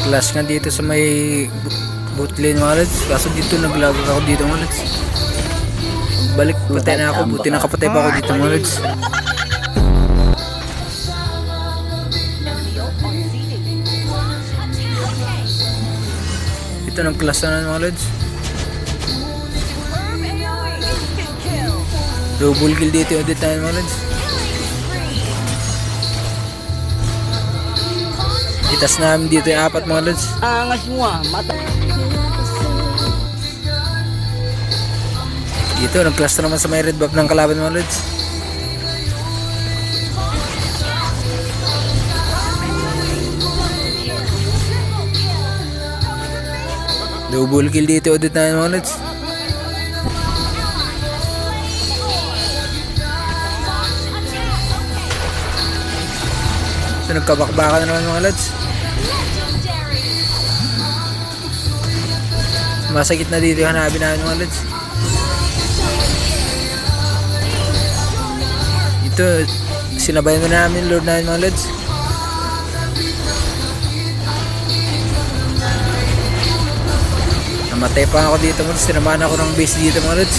Clash nga dito sa may boot lane mga lods. Kaso dito naglag ako dito mga lods. Balik patay na ako. Buti nakapatay pa ako dito mga lods. Ito ng clash na mga lods. Double kill dito ulit tayo mga lods. Itas namin dito yung 4 mga lods. Angas mo mata. Dito nag-clash na naman sa may red buff ng kalaban mga lods. Double kill dito ulit tayo mga lods. So nagkabakbaka na naman mga lods. Masakit na dito yung hanapin namin mga lods. Ito sinabayan na namin lord namin mga lods. Namatay pa ako dito mga lods. Tinamaan ako ng base dito mga lods.